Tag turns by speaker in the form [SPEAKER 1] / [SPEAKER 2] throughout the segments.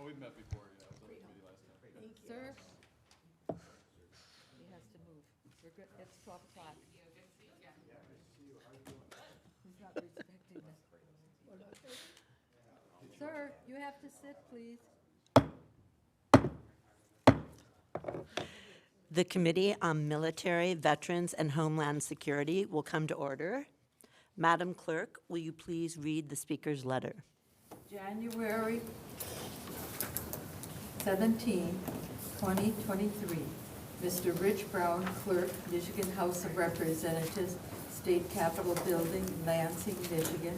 [SPEAKER 1] Oh, we've met before, yeah. I was on the committee last time.
[SPEAKER 2] Sir? He has to move. We're good, it's 12 o'clock. He's not respecting this. Sir, you have to sit, please.
[SPEAKER 3] The Committee on Military, Veterans, and Homeland Security will come to order. Madam Clerk, will you please read the speaker's letter?
[SPEAKER 2] January 17, 2023. Mr. Rich Brown, Clerk, Michigan House of Representatives, State Capitol Building, Lansing, Michigan,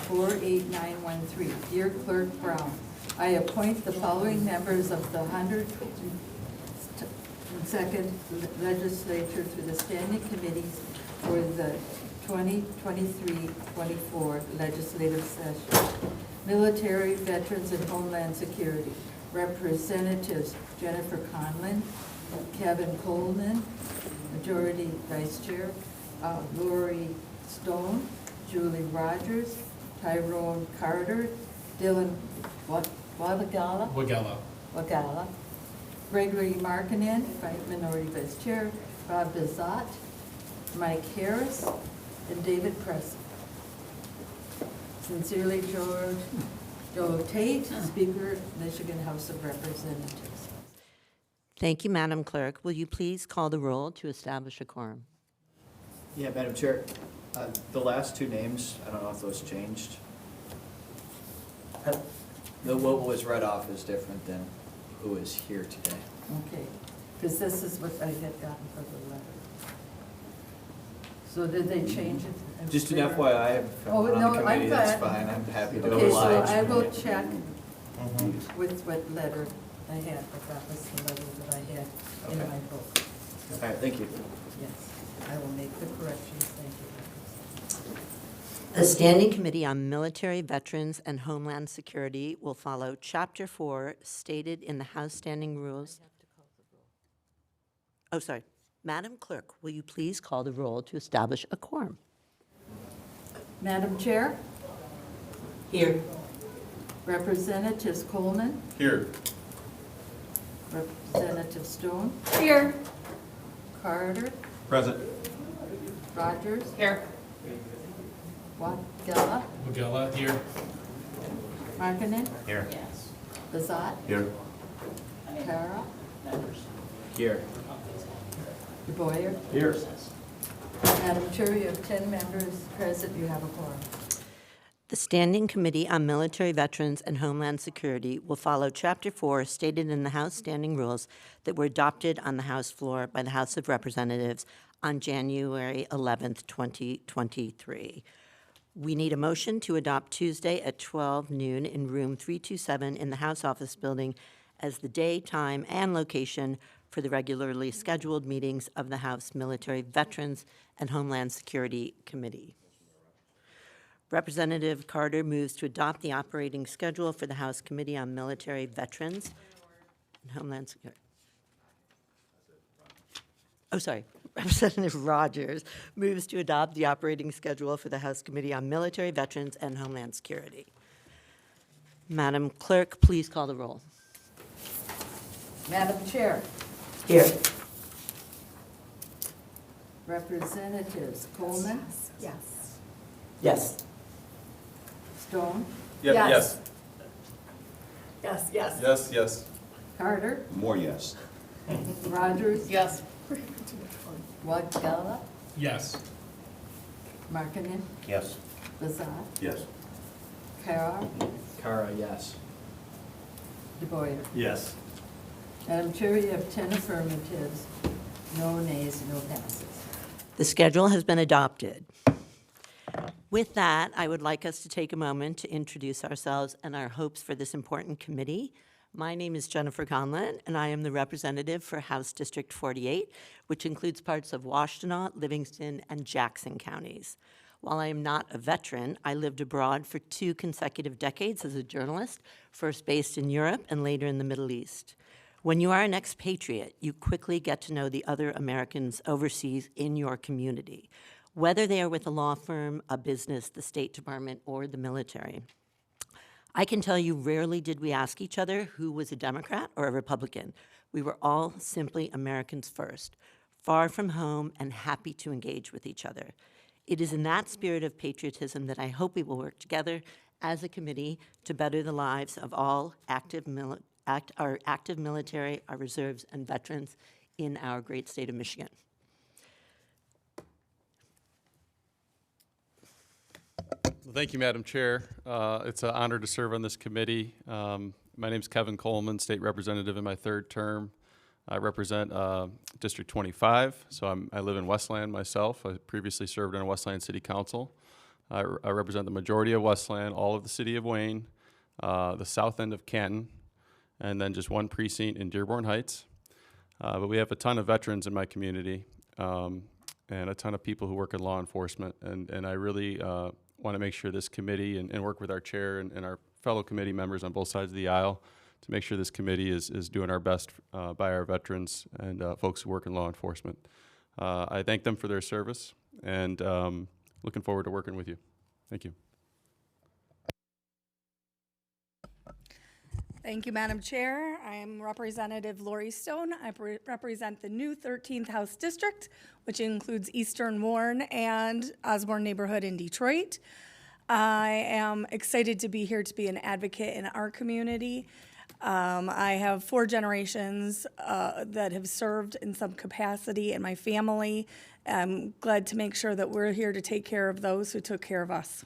[SPEAKER 2] 48913. Dear Clerk Brown, I appoint the following members of the 102nd Legislature to the standing committees for the 2023-24 legislative session. Military, Veterans, and Homeland Security. Representatives Jennifer Conlon, Kevin Coleman, Majority Vice Chair, Lori Stone, Julie Rogers, Tyrone Carter, Dylan Wagala, Gregory Markinen, Minority Vice Chair, Bob Bizot, Mike Harris, and David Preston. Sincerely, Joe Tate, Speaker, Michigan House of Representatives.
[SPEAKER 3] Thank you, Madam Clerk. Will you please call the roll to establish a quorum?
[SPEAKER 4] Yeah, Madam Chair, the last two names, I don't know if those changed. What was read off is different than who is here today.
[SPEAKER 2] Okay, because this is what I had gotten for the letter. So did they change it?
[SPEAKER 4] Just an FYI, if I'm
[SPEAKER 2] Oh,
[SPEAKER 4] on
[SPEAKER 2] no,
[SPEAKER 4] the
[SPEAKER 2] I'm
[SPEAKER 4] committee, that's
[SPEAKER 2] glad.
[SPEAKER 4] fine, I'm happy to
[SPEAKER 2] Okay, so
[SPEAKER 4] oblige.
[SPEAKER 2] I will check with what letter I had, but that was the letter that I had in
[SPEAKER 4] Okay.
[SPEAKER 2] my book.
[SPEAKER 4] All right, thank you.
[SPEAKER 2] Yes, I will make the corrections, thank you.
[SPEAKER 3] The Standing Committee on Military, Veterans, and Homeland Security will follow Chapter 4 stated in the House Standing Rules. Oh, sorry. Madam Clerk, will you please call the roll to establish a quorum?
[SPEAKER 2] Madam Chair?
[SPEAKER 3] Here.
[SPEAKER 2] Representatives Coleman,
[SPEAKER 1] Here.
[SPEAKER 2] Representative Stone,
[SPEAKER 3] Here.
[SPEAKER 1] Present.
[SPEAKER 2] Carter, Rogers,
[SPEAKER 3] Here.
[SPEAKER 2] Wagala,
[SPEAKER 1] Magella, here.
[SPEAKER 2] Markinen,
[SPEAKER 1] Here.
[SPEAKER 2] Bazat,
[SPEAKER 1] Here.
[SPEAKER 2] Kara,
[SPEAKER 4] Here.
[SPEAKER 2] DeBoyer.
[SPEAKER 1] Here.
[SPEAKER 2] Madam Chair, you have 10 members present, you have a quorum.
[SPEAKER 3] The Standing Committee on Military, Veterans, and Homeland Security will follow Chapter 4 stated in the House Standing Rules that were adopted on the House floor by the House of Representatives on January 11th, 2023. We need a motion to adopt Tuesday at 12 noon in room 327 in the House Office Building as the day, time, and location for the regularly scheduled meetings of the House Military, Veterans, and Homeland Security Committee. Representative Carter moves to adopt the operating schedule for the House Committee on Military, Veterans, and Homeland Security. Oh, sorry. Representative Rogers moves to adopt the operating schedule for the House Committee on Military, Veterans, and Homeland Security. Madam Clerk, please call the roll.
[SPEAKER 2] Madam Chair,
[SPEAKER 3] Here.
[SPEAKER 2] Representatives Coleman,
[SPEAKER 5] Yes.
[SPEAKER 3] Yes.
[SPEAKER 2] Stone,
[SPEAKER 1] Yes.
[SPEAKER 5] Yes.
[SPEAKER 1] Yes.
[SPEAKER 5] Yes, yes.
[SPEAKER 1] Yes, yes.
[SPEAKER 2] Carter,
[SPEAKER 6] More yes.
[SPEAKER 2] Rogers,
[SPEAKER 5] Yes.
[SPEAKER 2] Wagala,
[SPEAKER 1] Yes.
[SPEAKER 2] Markinen,
[SPEAKER 6] Yes.
[SPEAKER 2] Bazat,
[SPEAKER 6] Yes.
[SPEAKER 2] Kara,
[SPEAKER 4] Kara, yes.
[SPEAKER 2] DeBoyer.
[SPEAKER 6] Yes.
[SPEAKER 2] Madam Chair, you have 10 affirmatives, no nays, no passes.
[SPEAKER 3] The schedule has been adopted. With that, I would like us to take a moment to introduce ourselves and our hopes for this important committee. My name is Jennifer Conlon, and I am the representative for House District 48, which includes parts of Washtenaw, Livingston, and Jackson counties. While I am not a veteran, I lived abroad for 2 consecutive decades as a journalist, first based in Europe and later in the Middle East. When you are an expatriate, you quickly get to know the other Americans overseas in your community, whether they are with a law firm, a business, the State Department, or the military. I can tell you rarely did we ask each other who was a Democrat or a Republican. We were all simply Americans first, far from home and happy to engage with each other. It is in that spirit of patriotism that I hope we will work together as a committee to better the lives of all our active military, our reserves, and veterans in our great state of Michigan.
[SPEAKER 1] Well, thank you, Madam Chair. It's an honor to serve on this committee. My name is Kevin Coleman, State Representative in my third term. I represent District 25, so I live in Westland myself. I previously served on Westland City Council. I represent the majority of Westland, all of the city of Wayne, the south end of Canton, and then just one precinct in Dearborn Heights. But we have a ton of veterans in my community and a ton of people who work in law enforcement. And I really want to make sure this committee and work with our chair and our fellow committee members on both sides of the aisle to make sure this committee is doing our best by our veterans and folks who work in law enforcement. I thank them for their service and looking forward to working with you. Thank you.
[SPEAKER 5] Thank you, Madam Chair. I am Representative Lori Stone. I represent the new 13th House District, which includes Eastern Warren and Osborne neighborhood in Detroit. I am excited to be here to be an advocate in our community. I have 4 generations that have served in some capacity in my family. I'm glad to make sure that we're here to take care of those who took care of us.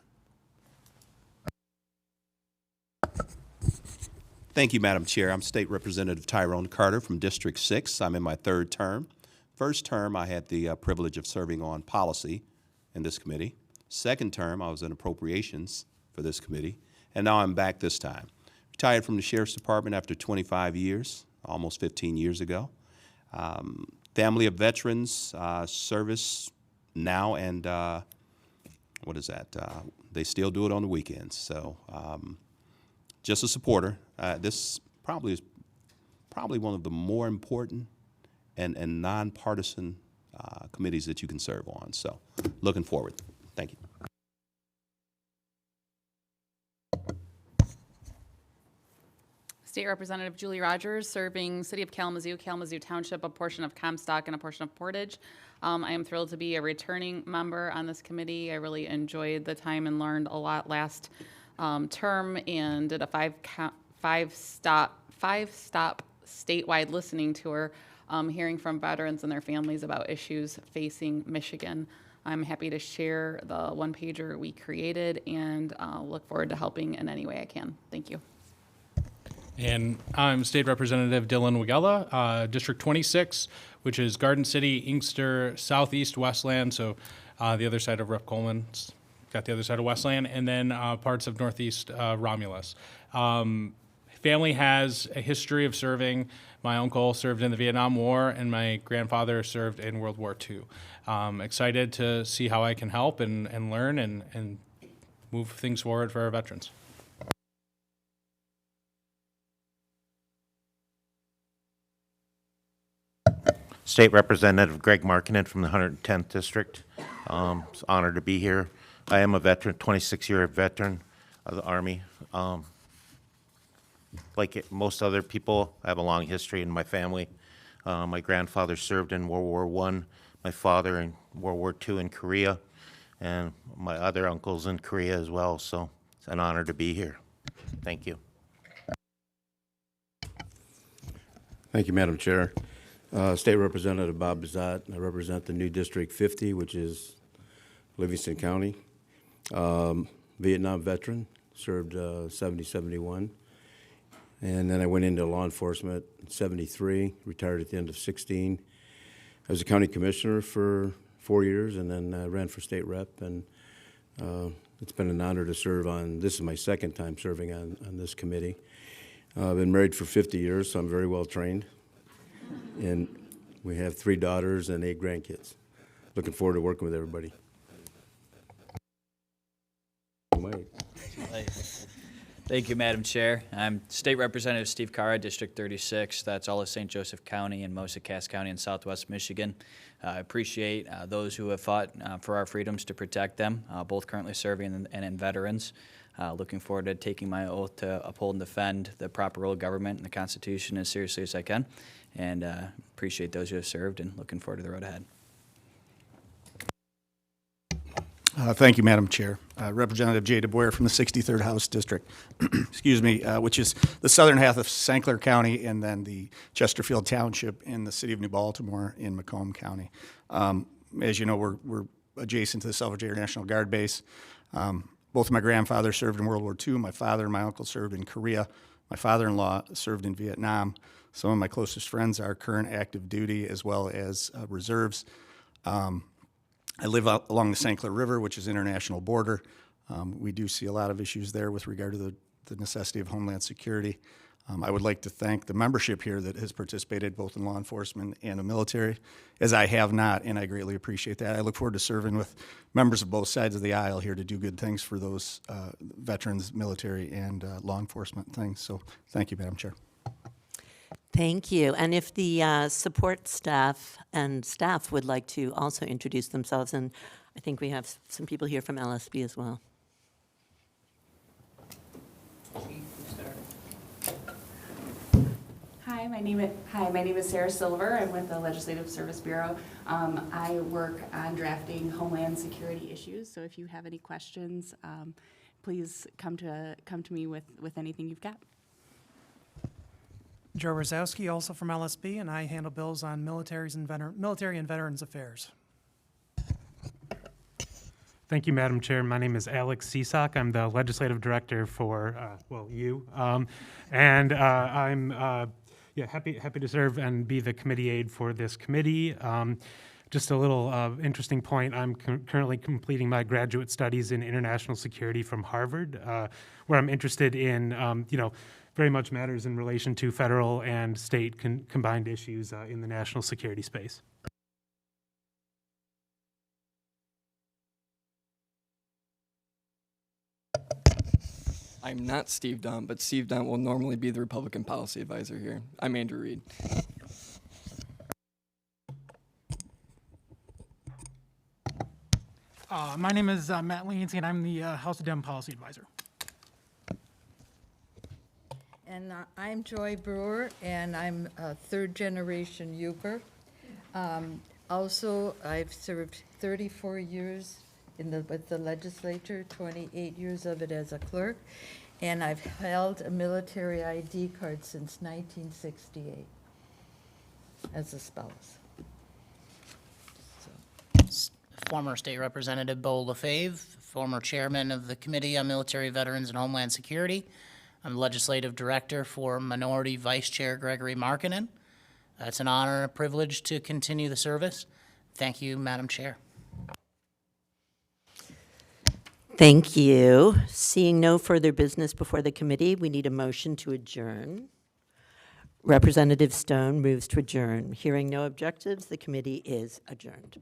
[SPEAKER 6] Thank you, Madam Chair. I'm State Representative Tyrone Carter from District 6. I'm in my third term. First term, I had the privilege of serving on policy in this committee. Second term, I was in appropriations for this committee. And now I'm back this time. Retired from the Sheriff's Department after 25 years, almost 15 years ago. Family of veterans, service now, and what is that? They still do it on the weekends. So just a supporter. This probably is one of the more important and nonpartisan committees that you can serve on. So looking forward. Thank you.
[SPEAKER 7] State Representative Julie Rogers, serving City of Kalamazoo, Kalamazoo Township, a portion of Comstock, and a portion of Portage. I am thrilled to be a returning member on this committee. I really enjoyed the time and learned a lot last term, and did a five-stop statewide listening tour, hearing from veterans and their families about issues facing Michigan. I'm happy to share the one-pager we created and look forward to helping in any way I can. Thank you.
[SPEAKER 8] And I'm State Representative Dylan Wigella, District 26, which is Garden City, Inkster, Southeast Westland, so the other side of Rep. Coleman. Got the other side of Westland, and then parts of Northeast Romulus. Family has a history of serving. My uncle served in the Vietnam War, and my grandfather served in World War II. Excited to see how I can help and learn and move things forward for our veterans.
[SPEAKER 9] State Representative Greg Markkinen from the 110th District. It's an honor to be here. I am a veteran, 26-year veteran of the Army. Like most other people, I have a long history in my family. My grandfather served in World War I, my father in World War II in Korea, and my other uncles in Korea as well, so it's an honor to be here. Thank you.
[SPEAKER 10] Thank you, Madam Chair. State Representative Bob Bizat. I represent the new District 50, which is Livingston County. Vietnam veteran, served 70-71. And then I went into law enforcement in 73, retired at the end of 16. I was a county commissioner for 4 years, and then ran for state rep. And it's been an honor to serve on, this is my second time serving on this committee. I've been married for 50 years, so I'm very well trained. And we have 3 daughters and 8 grandkids. Looking forward to working with everybody.
[SPEAKER 11] Thank you, Madam Chair. I'm State Representative Steve Carra, District 36. That's all of St. Joseph County and most of Cass County in Southwest Michigan. I appreciate those who have fought for our freedoms to protect them, both currently serving and in veterans. Looking forward to taking my oath to uphold and defend the proper role of government and the Constitution as seriously as I can. And appreciate those who have served and looking forward to the road ahead.
[SPEAKER 12] Thank you, Madam Chair. Representative Jay DeBoer from the 63rd House District, excuse me, which is the southern half of St. Clair County and then the Chesterfield Township in the city of New Baltimore in Macomb County. As you know, we're adjacent to the Salvador National Guard base. Both of my grandfathers served in World War II. My father and my uncle served in Korea. My father-in-law served in Vietnam. Some of my closest friends are current active duty as well as reserves. I live out along the St. Clair River, which is international border. We do see a lot of issues there with regard to the necessity of Homeland Security. I would like to thank the membership here that has participated both in law enforcement and the military, as I have not, and I greatly appreciate that. I look forward to serving with members of both sides of the aisle here to do good things for those veterans, military, and law enforcement things. So thank you, Madam Chair.
[SPEAKER 3] Thank you. And if the support staff and staff would like to also introduce themselves, and I think we have some people here from LSB as well.
[SPEAKER 13] Hi, my name is Sarah Silver. I'm with the Legislative Service Bureau. I work on drafting Homeland Security issues. So if you have any questions, please come to me with anything you've got.
[SPEAKER 14] Joe Rosowski, also from LSB, and I handle bills on military and veterans affairs.
[SPEAKER 15] Thank you, Madam Chair. My name is Alex Cisak. I'm the legislative director for, you. And I'm happy to serve and be the committee aide for this committee. Just a little interesting point, I'm currently completing my graduate studies in international security from Harvard, where I'm interested in, very much matters in relation to federal and state combined issues in the national security space.
[SPEAKER 16] I'm not Steve Dunn, but Steve Dunn will normally be the Republican policy advisor here. I'm Andrew Reed.
[SPEAKER 14] My name is Matt Leansky, and I'm the House of Dem policy advisor.
[SPEAKER 2] And I'm Joy Brewer, and I'm a third-generation Uper. Also, I've served 34 years with the legislature, 28 years of it as a clerk, and I've held a military ID card since 1968 as a spouse.
[SPEAKER 17] Former State Representative Beau Lefebvre, former chairman of the Committee on Military Veterans and Homeland Security. I'm legislative director for Minority Vice Chair Gregory Markkinen. It's an honor and a privilege to continue the service. Thank you, Madam Chair.
[SPEAKER 3] Thank you. Seeing no further business before the committee, we need a motion to adjourn. Representative Stone moves to adjourn. Hearing no objectives, the committee is adjourned.